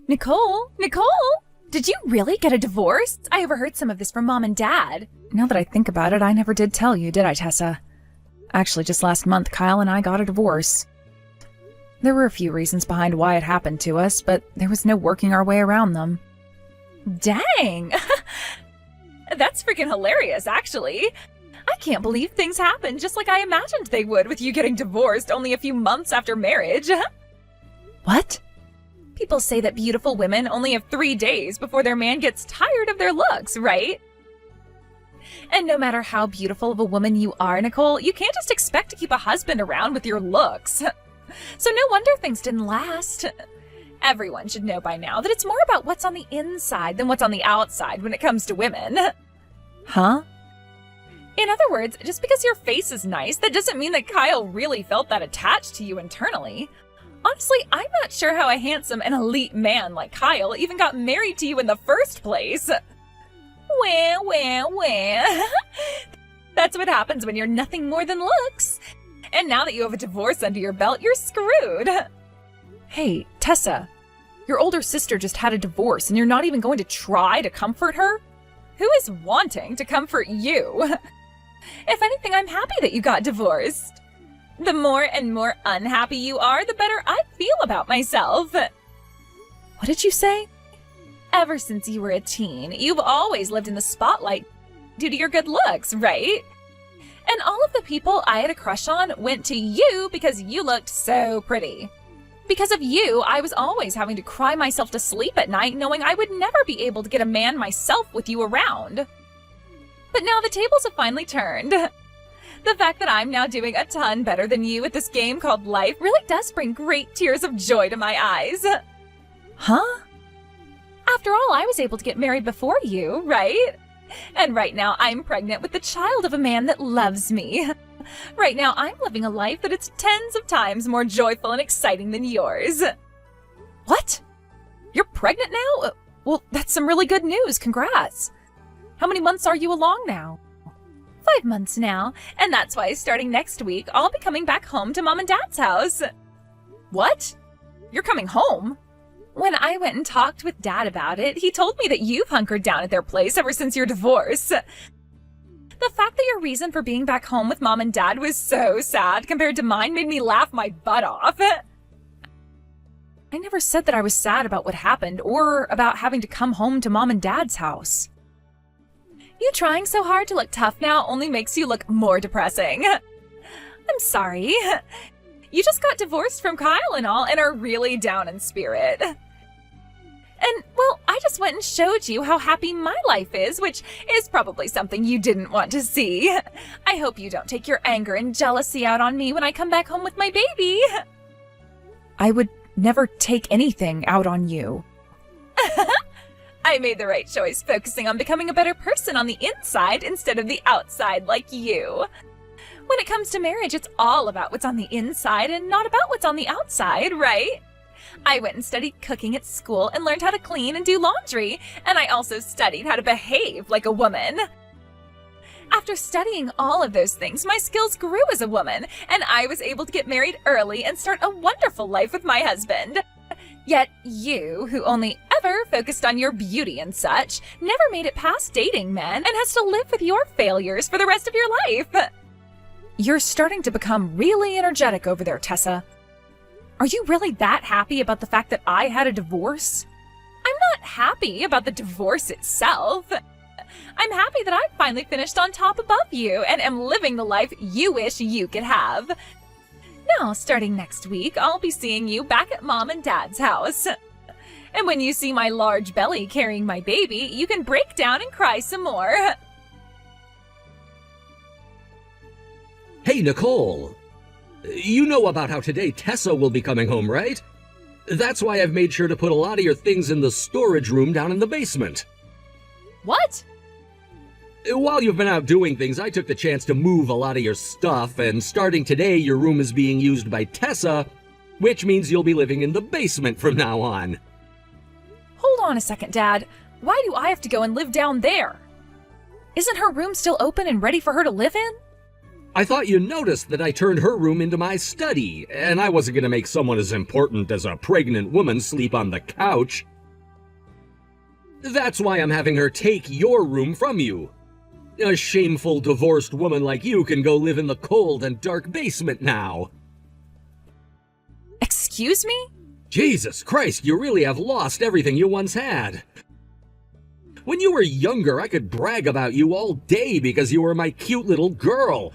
Nicole? Nicole? Did you really get a divorce? I overheard some of this from Mom and Dad. Now that I think about it, I never did tell you, did I, Tessa? Actually, just last month, Kyle and I got a divorce. There were a few reasons behind why it happened to us, but there was no working our way around them. Dang! That's freaking hilarious, actually. I can't believe things happened just like I imagined they would with you getting divorced only a few months after marriage. What? People say that beautiful women only have 3 days before their man gets tired of their looks, right? And no matter how beautiful of a woman you are, Nicole, you can't just expect to keep a husband around with your looks. So no wonder things didn't last. Everyone should know by now that it's more about what's on the inside than what's on the outside when it comes to women. Huh? In other words, just because your face is nice, that doesn't mean that Kyle really felt that attached to you internally. Honestly, I'm not sure how a handsome and elite man like Kyle even got married to you in the first place. Wah. That's what happens when you're nothing more than looks. And now that you have a divorce under your belt, you're screwed. Hey, Tessa, your older sister just had a divorce and you're not even going to try to comfort her? Who is wanting to comfort you? If anything, I'm happy that you got divorced. The more and more unhappy you are, the better I feel about myself. What did you say? Ever since you were a teen, you've always lived in the spotlight due to your good looks, right? And all of the people I had a crush on went to you because you looked so pretty. Because of you, I was always having to cry myself to sleep at night knowing I would never be able to get a man myself with you around. But now the tables have finally turned. The fact that I'm now doing a ton better than you at this game called life really does bring great tears of joy to my eyes. Huh? After all, I was able to get married before you, right? And right now I'm pregnant with the child of a man that loves me. Right now I'm living a life that is tens of times more joyful and exciting than yours. What? You're pregnant now? Well, that's some really good news. Congrats. How many months are you along now? 5 months now, and that's why starting next week, I'll be coming back home to Mom and Dad's house. What? You're coming home? When I went and talked with Dad about it, he told me that you've hunkered down at their place ever since your divorce. The fact that your reason for being back home with Mom and Dad was so sad compared to mine made me laugh my butt off. I never said that I was sad about what happened or about having to come home to Mom and Dad's house. You trying so hard to look tough now only makes you look more depressing. I'm sorry. You just got divorced from Kyle and all and are really down in spirit. And, well, I just went and showed you how happy my life is, which is probably something you didn't want to see. I hope you don't take your anger and jealousy out on me when I come back home with my baby. I would never take anything out on you. I made the right choice focusing on becoming a better person on the inside instead of the outside like you. When it comes to marriage, it's all about what's on the inside and not about what's on the outside, right? I went and studied cooking at school and learned how to clean and do laundry, and I also studied how to behave like a woman. After studying all of those things, my skills grew as a woman, and I was able to get married early and start a wonderful life with my husband. Yet you, who only ever focused on your beauty and such, never made it past dating men and has to live with your failures for the rest of your life. You're starting to become really energetic over there, Tessa. Are you really that happy about the fact that I had a divorce? I'm not happy about the divorce itself. I'm happy that I finally finished on top above you and am living the life you wish you could have. Now, starting next week, I'll be seeing you back at Mom and Dad's house. And when you see my large belly carrying my baby, you can break down and cry some more. Hey, Nicole. You know about how today Tessa will be coming home, right? That's why I've made sure to put a lot of your things in the storage room down in the basement. What? While you've been out doing things, I took the chance to move a lot of your stuff, and starting today, your room is being used by Tessa, which means you'll be living in the basement from now on. Hold on a second, Dad. Why do I have to go and live down there? Isn't her room still open and ready for her to live in? I thought you noticed that I turned her room into my study, and I wasn't going to make someone as important as a pregnant woman sleep on the couch. That's why I'm having her take your room from you. A shameful divorced woman like you can go live in the cold and dark basement now. Excuse me? Jesus Christ, you really have lost everything you once had. When you were younger, I could brag about you all day because you were my cute little girl.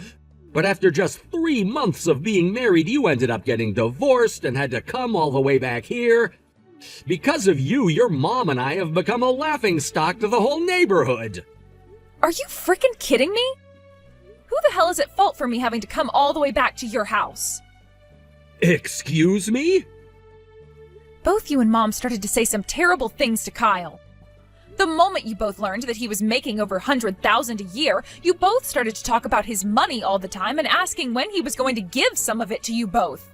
But after just 3 months of being married, you ended up getting divorced and had to come all the way back here. Because of you, your mom and I have become a laughingstock to the whole neighborhood. Are you freaking kidding me? Who the hell is at fault for me having to come all the way back to your house? Excuse me? Both you and Mom started to say some terrible things to Kyle. The moment you both learned that he was making over $100,000 a year, you both started to talk about his money all the time and asking when he was going to give some of it to you both.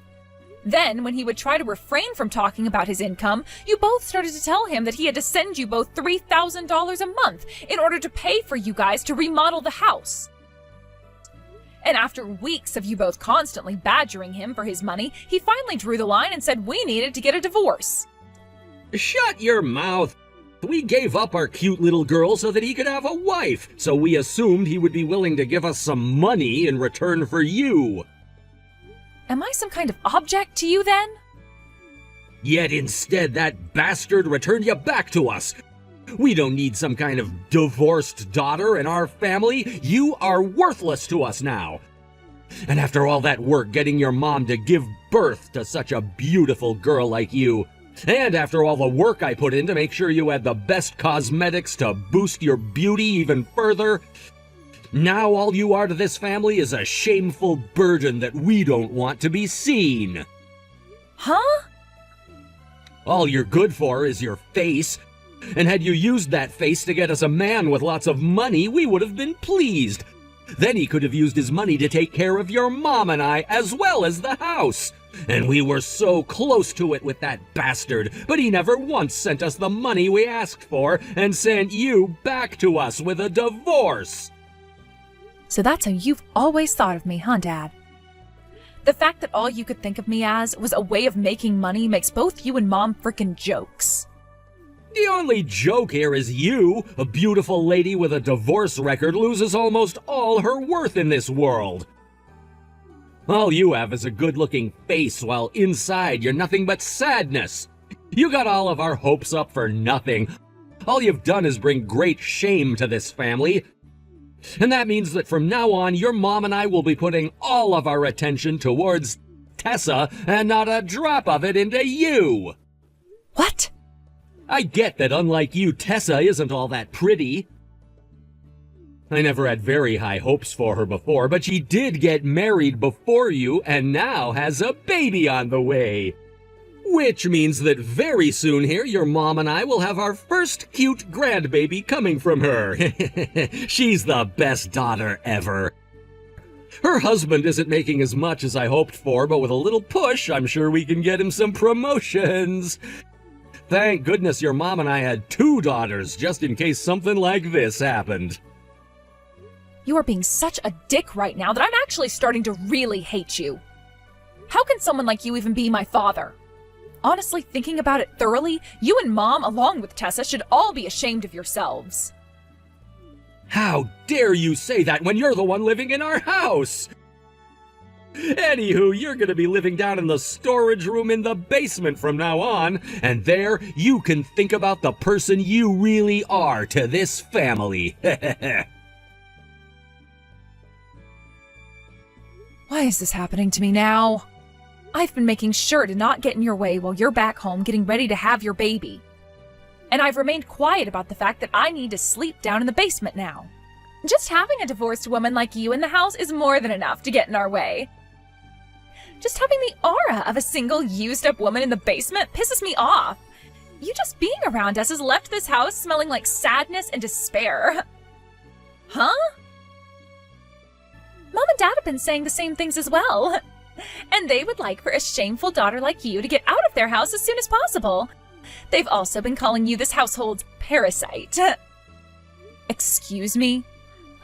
Then, when he would try to refrain from talking about his income, you both started to tell him that he had to send you both $3,000 a month in order to pay for you guys to remodel the house. And after weeks of you both constantly badgering him for his money, he finally drew the line and said we needed to get a divorce. Shut your mouth. We gave up our cute little girl so that he could have a wife, so we assumed he would be willing to give us some money in return for you. Am I some kind of object to you then? Yet instead, that bastard returned you back to us. We don't need some kind of divorced daughter in our family. You are worthless to us now. And after all that work getting your mom to give birth to such a beautiful girl like you, and after all the work I put in to make sure you had the best cosmetics to boost your beauty even further, now all you are to this family is a shameful burden that we don't want to be seen. Huh? All you're good for is your face. And had you used that face to get us a man with lots of money, we would have been pleased. Then he could have used his money to take care of your mom and I, as well as the house. And we were so close to it with that bastard, but he never once sent us the money we asked for and sent you back to us with a divorce. So that's how you've always thought of me, huh, Dad? The fact that all you could think of me as was a way of making money makes both you and Mom frickin' jokes. The only joke here is you, a beautiful lady with a divorce record, loses almost all her worth in this world. All you have is a good-looking face, while inside you're nothing but sadness. You got all of our hopes up for nothing. All you've done is bring great shame to this family. And that means that from now on, your mom and I will be putting all of our attention towards Tessa and not a drop of it into you. What? I get that unlike you, Tessa isn't all that pretty. I never had very high hopes for her before, but she did get married before you and now has a baby on the way. Which means that very soon here, your mom and I will have our first cute grandbaby coming from her. She's the best daughter ever. Her husband isn't making as much as I hoped for, but with a little push, I'm sure we can get him some promotions. Thank goodness your mom and I had 2 daughters, just in case something like this happened. You are being such a dick right now that I'm actually starting to really hate you. How can someone like you even be my father? Honestly, thinking about it thoroughly, you and Mom, along with Tessa, should all be ashamed of yourselves. How dare you say that when you're the one living in our house? Anywho, you're gonna be living down in the storage room in the basement from now on, and there you can think about the person you really are to this family. Why is this happening to me now? I've been making sure to not get in your way while you're back home getting ready to have your baby. And I've remained quiet about the fact that I need to sleep down in the basement now. Just having a divorced woman like you in the house is more than enough to get in our way. Just having the aura of a single used-up woman in the basement pisses me off. You just being around us has left this house smelling like sadness and despair. Huh? Mom and Dad have been saying the same things as well. And they would like for a shameful daughter like you to get out of their house as soon as possible. They've also been calling you this household's parasite. Excuse me?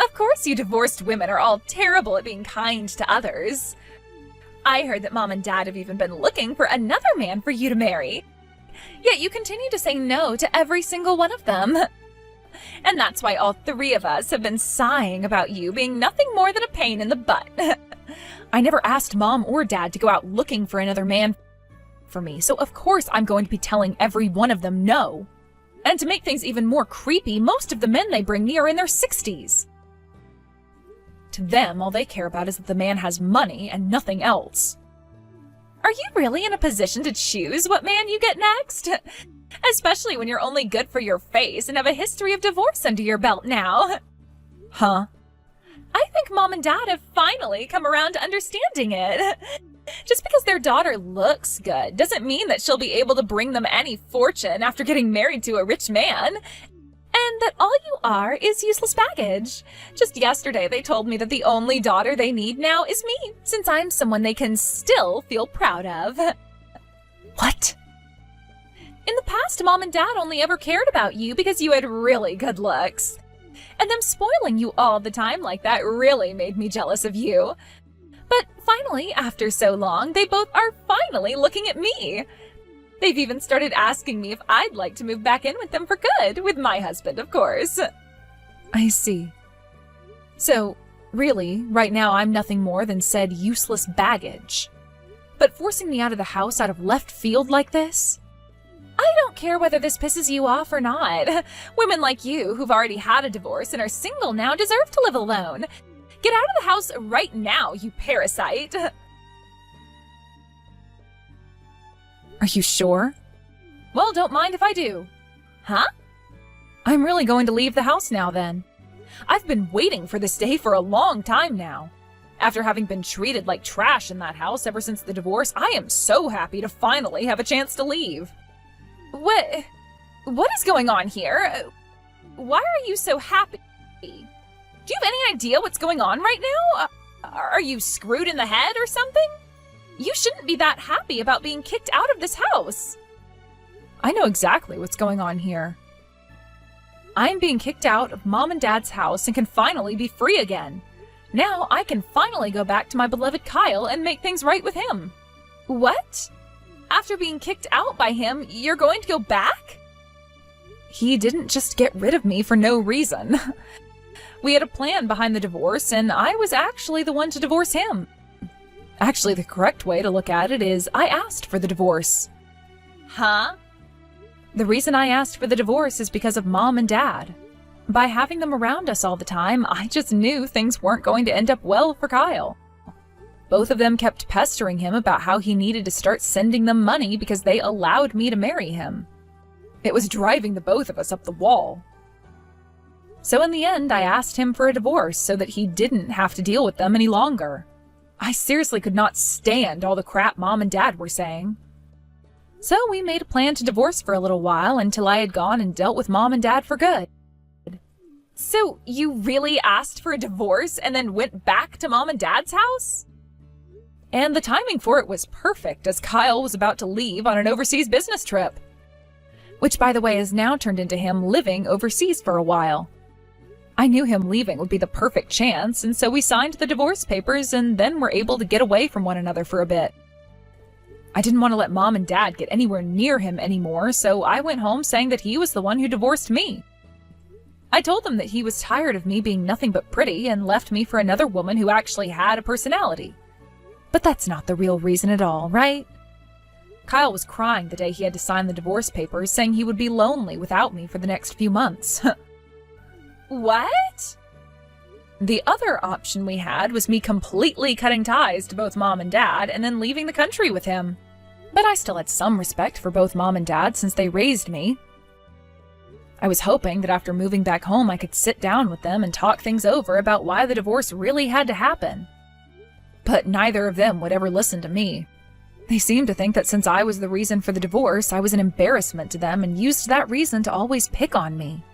Of course you divorced women are all terrible at being kind to others. I heard that Mom and Dad have even been looking for another man for you to marry. Yet you continue to say no to every single one of them. And that's why all three of us have been sighing about you being nothing more than a pain in the butt. I never asked Mom or Dad to go out looking for another man for me, so of course I'm going to be telling every one of them no. And to make things even more creepy, most of the men they bring me are in their 60s. To them, all they care about is that the man has money and nothing else. Are you really in a position to choose what man you get next? Especially when you're only good for your face and have a history of divorce under your belt now. Huh? I think Mom and Dad have finally come around to understanding it. Just because their daughter looks good doesn't mean that she'll be able to bring them any fortune after getting married to a rich man. And that all you are is useless baggage. Just yesterday they told me that the only daughter they need now is me, since I'm someone they can still feel proud of. What? In the past, Mom and Dad only ever cared about you because you had really good looks. And them spoiling you all the time like that really made me jealous of you. But finally, after so long, they both are finally looking at me. They've even started asking me if I'd like to move back in with them for good, with my husband, of course. I see. So, really, right now I'm nothing more than said useless baggage. But forcing me out of the house out of left field like this? I don't care whether this pisses you off or not. Women like you, who've already had a divorce and are single now, deserve to live alone. Get out of the house right now, you parasite. Are you sure? Well, don't mind if I do. Huh? I'm really going to leave the house now, then. I've been waiting for this day for a long time now. After having been treated like trash in that house ever since the divorce, I am so happy to finally have a chance to leave. What is going on here? Why are you so happy? Do you have any idea what's going on right now? Are you screwed in the head or something? You shouldn't be that happy about being kicked out of this house. I know exactly what's going on here. I'm being kicked out of Mom and Dad's house and can finally be free again. Now I can finally go back to my beloved Kyle and make things right with him. What? After being kicked out by him, you're going to go back? He didn't just get rid of me for no reason. We had a plan behind the divorce, and I was actually the one to divorce him. Actually, the correct way to look at it is I asked for the divorce. Huh? The reason I asked for the divorce is because of Mom and Dad. By having them around us all the time, I just knew things weren't going to end up well for Kyle. Both of them kept pestering him about how he needed to start sending them money because they allowed me to marry him. It was driving the both of us up the wall. So in the end, I asked him for a divorce so that he didn't have to deal with them any longer. I seriously could not stand all the crap Mom and Dad were saying. So we made a plan to divorce for a little while until I had gone and dealt with Mom and Dad for good. So you really asked for a divorce and then went back to Mom and Dad's house? And the timing for it was perfect, as Kyle was about to leave on an overseas business trip. Which, by the way, has now turned into him living overseas for a while. I knew him leaving would be the perfect chance, and so we signed the divorce papers and then were able to get away from one another for a bit. I didn't want to let Mom and Dad get anywhere near him anymore, so I went home saying that he was the one who divorced me. I told them that he was tired of me being nothing but pretty and left me for another woman who actually had a personality. But that's not the real reason at all, right? Kyle was crying the day he had to sign the divorce papers, saying he would be lonely without me for the next few months. What? The other option we had was me completely cutting ties to both Mom and Dad and then leaving the country with him. But I still had some respect for both Mom and Dad since they raised me. I was hoping that after moving back home I could sit down with them and talk things over about why the divorce really had to happen. But neither of them would ever listen to me. They seemed to think that since I was the reason for the divorce, I was an embarrassment to them and used that reason to always pick on me.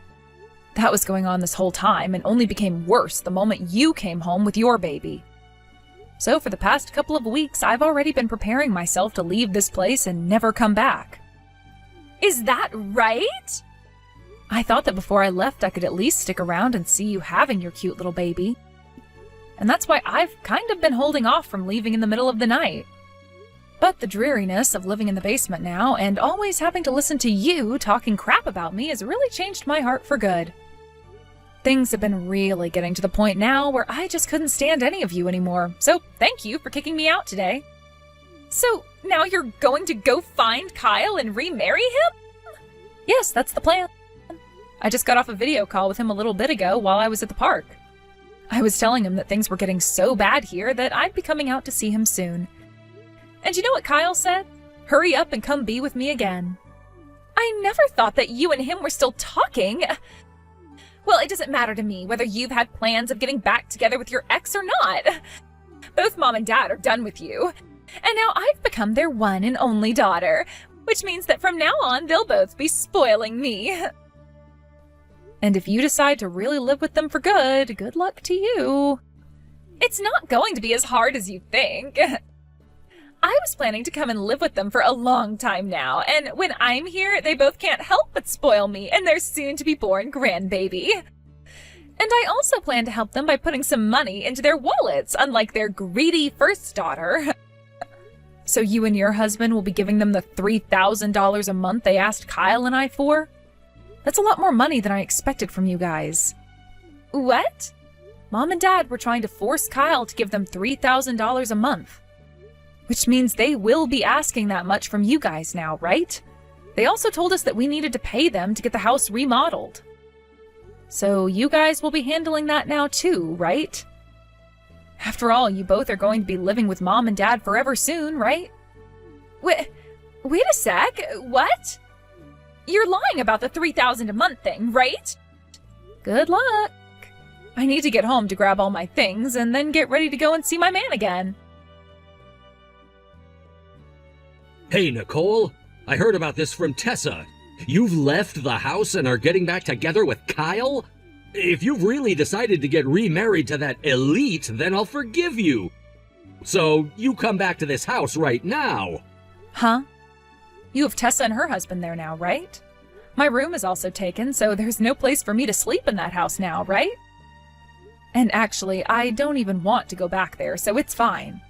That was going on this whole time and only became worse the moment you came home with your baby. So for the past couple of weeks, I've already been preparing myself to leave this place and never come back. Is that right? I thought that before I left, I could at least stick around and see you having your cute little baby. And that's why I've kind of been holding off from leaving in the middle of the night. But the dreariness of living in the basement now and always having to listen to you talking crap about me has really changed my heart for good. Things have been really getting to the point now where I just couldn't stand any of you anymore, so thank you for kicking me out today. So now you're going to go find Kyle and remarry him? Yes, that's the plan. I just got off a video call with him a little bit ago while I was at the park. I was telling him that things were getting so bad here that I'd be coming out to see him soon. And you know what Kyle said? Hurry up and come be with me again. I never thought that you and him were still talking. Well, it doesn't matter to me whether you've had plans of getting back together with your ex or not. Both Mom and Dad are done with you. And now I've become their one and only daughter, which means that from now on, they'll both be spoiling me. And if you decide to really live with them for good, good luck to you. It's not going to be as hard as you think. I was planning to come and live with them for a long time now, and when I'm here, they both can't help but spoil me and their soon-to-be-born grandbaby. And I also plan to help them by putting some money into their wallets, unlike their greedy first daughter. So you and your husband will be giving them the $3,000 a month they asked Kyle and I for? That's a lot more money than I expected from you guys. What? Mom and Dad were trying to force Kyle to give them $3,000 a month. Which means they will be asking that much from you guys now, right? They also told us that we needed to pay them to get the house remodeled. So you guys will be handling that now too, right? After all, you both are going to be living with Mom and Dad forever soon, right? Wait a sec, what? You're lying about the $3,000 a month thing, right? Good luck. I need to get home to grab all my things and then get ready to go and see my man again. Hey, Nicole, I heard about this from Tessa. You've left the house and are getting back together with Kyle? If you've really decided to get remarried to that elite, then I'll forgive you. So you come back to this house right now. Huh? You have Tessa and her husband there now, right? My room is also taken, so there's no place for me to sleep in that house now, right? And actually, I don't even want to go back there, so it's fine.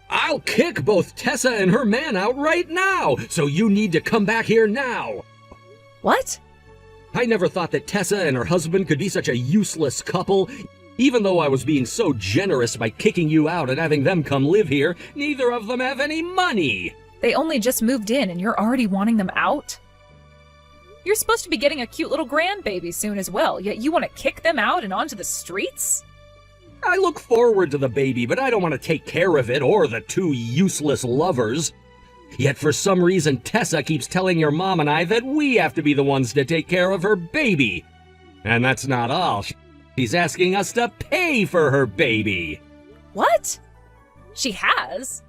I'll kick both Tessa and her man out right now, so you need to come back here now. What? I never thought that Tessa and her husband could be such a useless couple. Even though I was being so generous by kicking you out and having them come live here, neither of them have any money. They only just moved in and you're already wanting them out? You're supposed to be getting a cute little grandbaby soon as well, yet you want to kick them out and onto the streets? I look forward to the baby, but I don't want to take care of it or the two useless lovers. Yet for some reason, Tessa keeps telling your mom and I that we have to be the ones to take care of her baby. And that's not all. She's asking us to pay for her baby. What? She has?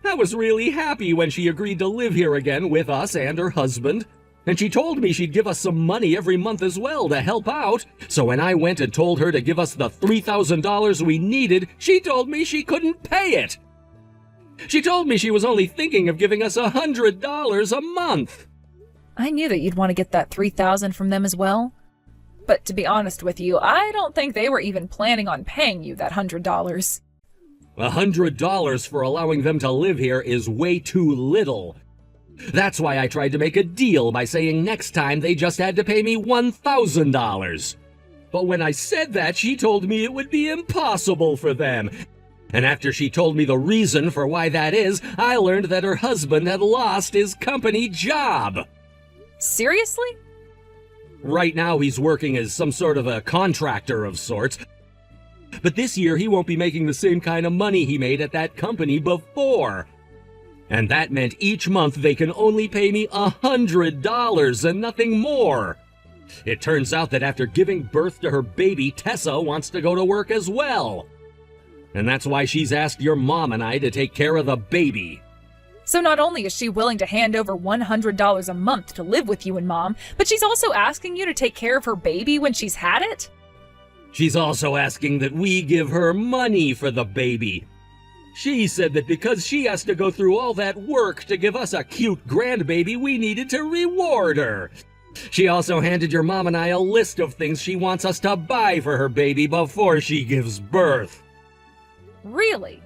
I was really happy when she agreed to live here again with us and her husband. And she told me she'd give us some money every month as well to help out. So when I went and told her to give us the $3,000 we needed, she told me she couldn't pay it. She told me she was only thinking of giving us $100 a month. I knew that you'd want to get that $3,000 from them as well. But to be honest with you, I don't think they were even planning on paying you that $100. $100 for allowing them to live here is way too little. That's why I tried to make a deal by saying next time they just had to pay me $1,000. But when I said that, she told me it would be impossible for them. And after she told me the reason for why that is, I learned that her husband had lost his company job. Seriously? Right now he's working as some sort of a contractor of sorts. But this year he won't be making the same kind of money he made at that company before. And that meant each month they can only pay me $100 and nothing more. It turns out that after giving birth to her baby, Tessa wants to go to work as well. And that's why she's asked your mom and I to take care of the baby. So not only is she willing to hand over $100 a month to live with you and Mom, but she's also asking you to take care of her baby when she's had it? She's also asking that we give her money for the baby. She said that because she has to go through all that work to give us a cute grandbaby, we needed to reward her. She also handed your mom and I a list of things she wants us to buy for her baby before she gives birth. Really?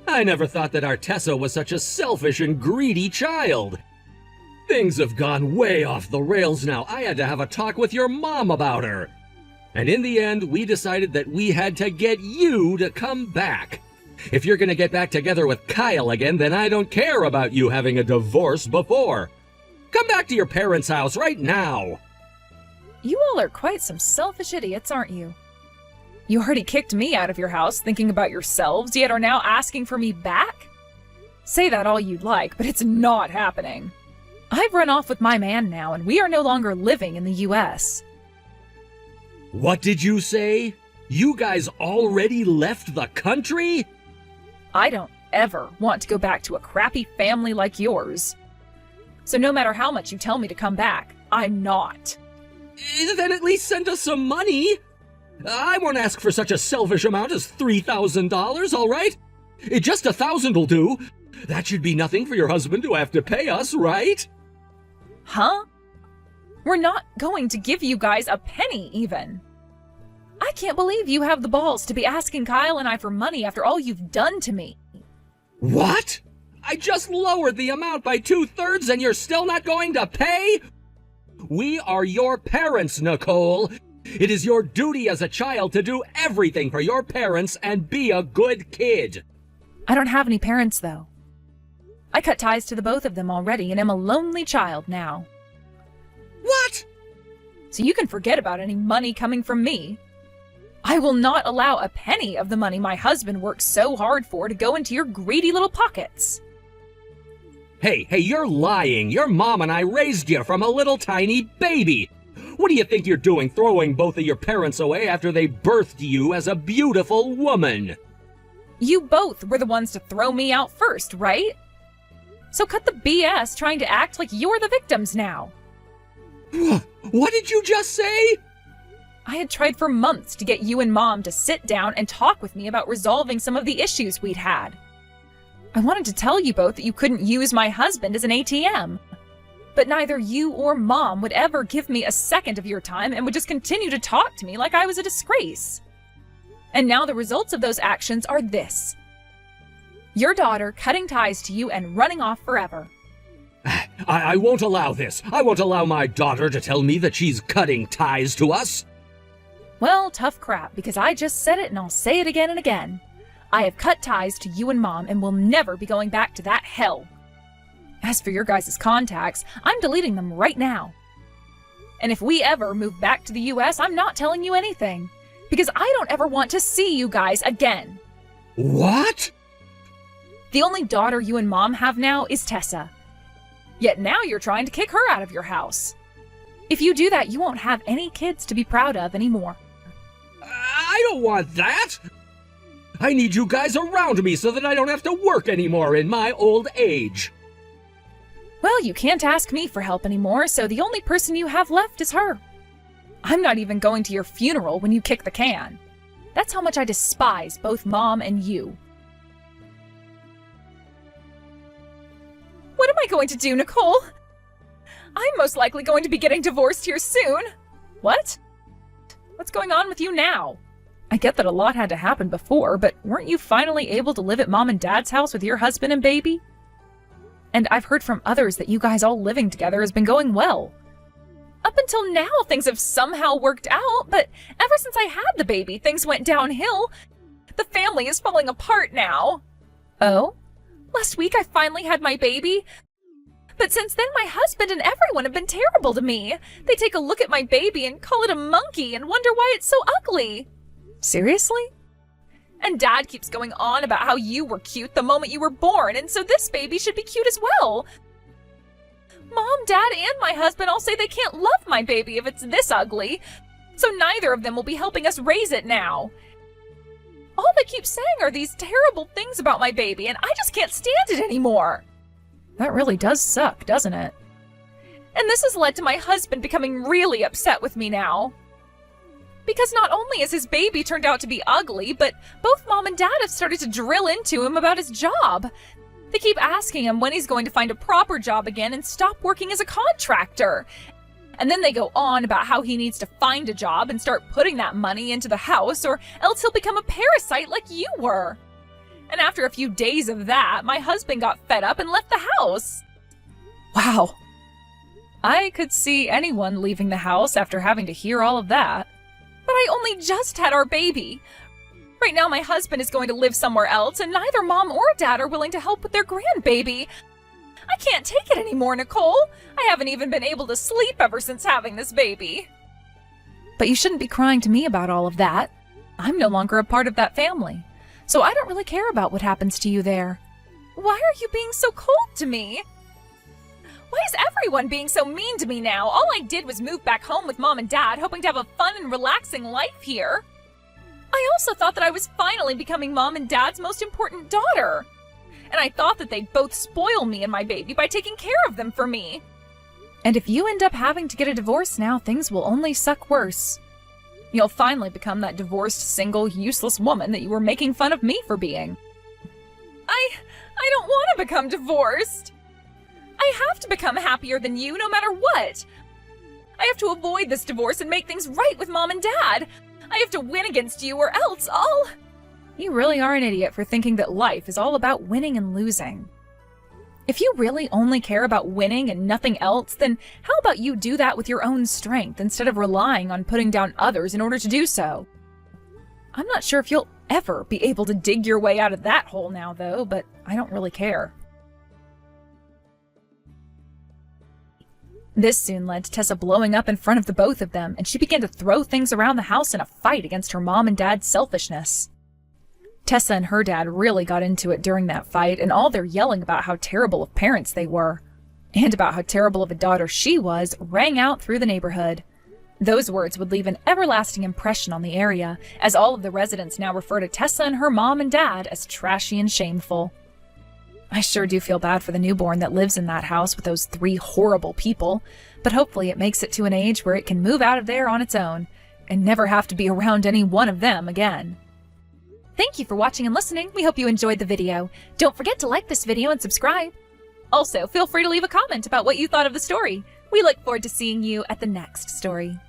I never thought that our Tessa was such a selfish and greedy child. Things have gone way off the rails now. I had to have a talk with your mom about her. And in the end, we decided that we had to get you to come back. If you're gonna get back together with Kyle again, then I don't care about you having a divorce before. Come back to your parents' house right now. You all are quite some selfish idiots, aren't you? You already kicked me out of your house thinking about yourselves, yet are now asking for me back? Say that all you'd like, but it's not happening. I've run off with my man now, and we are no longer living in the U.S. What did you say? You guys already left the country? I don't ever want to go back to a crappy family like yours. So no matter how much you tell me to come back, I'm not. Then at least send us some money. I won't ask for such a selfish amount as $3,000, all right? Just $1,000 will do. That should be nothing for your husband to have to pay us, right? Huh? We're not going to give you guys a penny, even. I can't believe you have the balls to be asking Kyle and I for money after all you've done to me. What? I just lowered the amount by 2/3 and you're still not going to pay? We are your parents, Nicole. It is your duty as a child to do everything for your parents and be a good kid. I don't have any parents, though. I cut ties to the both of them already and am a lonely child now. What? So you can forget about any money coming from me. I will not allow a penny of the money my husband worked so hard for to go into your greedy little pockets. Hey, you're lying. Your mom and I raised you from a little tiny baby. What do you think you're doing, throwing both of your parents away after they birthed you as a beautiful woman? You both were the ones to throw me out first, right? So cut the BS trying to act like you're the victims now. What did you just say? I had tried for months to get you and Mom to sit down and talk with me about resolving some of the issues we'd had. I wanted to tell you both that you couldn't use my husband as an ATM. But neither you or Mom would ever give me a second of your time and would just continue to talk to me like I was a disgrace. And now the results of those actions are this. Your daughter cutting ties to you and running off forever. I won't allow this. I won't allow my daughter to tell me that she's cutting ties to us. Well, tough crap, because I just said it and I'll say it again and again. I have cut ties to you and Mom and will never be going back to that hell. As for your guys' contacts, I'm deleting them right now. And if we ever move back to the US, I'm not telling you anything, because I don't ever want to see you guys again. What? The only daughter you and Mom have now is Tessa. Yet now you're trying to kick her out of your house. If you do that, you won't have any kids to be proud of anymore. I don't want that. I need you guys around me so that I don't have to work anymore in my old age. Well, you can't ask me for help anymore, so the only person you have left is her. I'm not even going to your funeral when you kick the can. That's how much I despise both Mom and you. What am I going to do, Nicole? I'm most likely going to be getting divorced here soon. What? What's going on with you now? I get that a lot had to happen before, but weren't you finally able to live at Mom and Dad's house with your husband and baby? And I've heard from others that you guys all living together has been going well. Up until now, things have somehow worked out, but ever since I had the baby, things went downhill. The family is falling apart now. Oh? Last week I finally had my baby. But since then, my husband and everyone have been terrible to me. They take a look at my baby and call it a monkey and wonder why it's so ugly. Seriously? And Dad keeps going on about how you were cute the moment you were born, and so this baby should be cute as well. Mom, Dad, and my husband all say they can't love my baby if it's this ugly, so neither of them will be helping us raise it now. All they keep saying are these terrible things about my baby, and I just can't stand it anymore. That really does suck, doesn't it? And this has led to my husband becoming really upset with me now. Because not only has his baby turned out to be ugly, but both Mom and Dad have started to drill into him about his job. They keep asking him when he's going to find a proper job again and stop working as a contractor. And then they go on about how he needs to find a job and start putting that money into the house, or else he'll become a parasite like you were. And after a few days of that, my husband got fed up and left the house. Wow. I could see anyone leaving the house after having to hear all of that. But I only just had our baby. Right now my husband is going to live somewhere else, and neither Mom or Dad are willing to help with their grandbaby. I can't take it anymore, Nicole. I haven't even been able to sleep ever since having this baby. But you shouldn't be crying to me about all of that. I'm no longer a part of that family, so I don't really care about what happens to you there. Why are you being so cold to me? Why is everyone being so mean to me now? All I did was move back home with Mom and Dad, hoping to have a fun and relaxing life here. I also thought that I was finally becoming Mom and Dad's most important daughter. And I thought that they'd both spoil me and my baby by taking care of them for me. And if you end up having to get a divorce now, things will only suck worse. You'll finally become that divorced, single, useless woman that you were making fun of me for being. I don't want to become divorced. I have to become happier than you no matter what. I have to avoid this divorce and make things right with Mom and Dad. I have to win against you or else I'll... You really are an idiot for thinking that life is all about winning and losing. If you really only care about winning and nothing else, then how about you do that with your own strength instead of relying on putting down others in order to do so? I'm not sure if you'll ever be able to dig your way out of that hole now, though, but I don't really care. This soon led to Tessa blowing up in front of the both of them, and she began to throw things around the house in a fight against her mom and dad's selfishness. Tessa and her dad really got into it during that fight, and all their yelling about how terrible of parents they were, and about how terrible of a daughter she was, rang out through the neighborhood. Those words would leave an everlasting impression on the area, as all of the residents now refer to Tessa and her mom and dad as trashy and shameful. I sure do feel bad for the newborn that lives in that house with those 3 horrible people, but hopefully it makes it to an age where it can move out of there on its own, and never have to be around any one of them again. Thank you for watching and listening. We hope you enjoyed the video. Don't forget to like this video and subscribe. Also, feel free to leave a comment about what you thought of the story. We look forward to seeing you at the next story.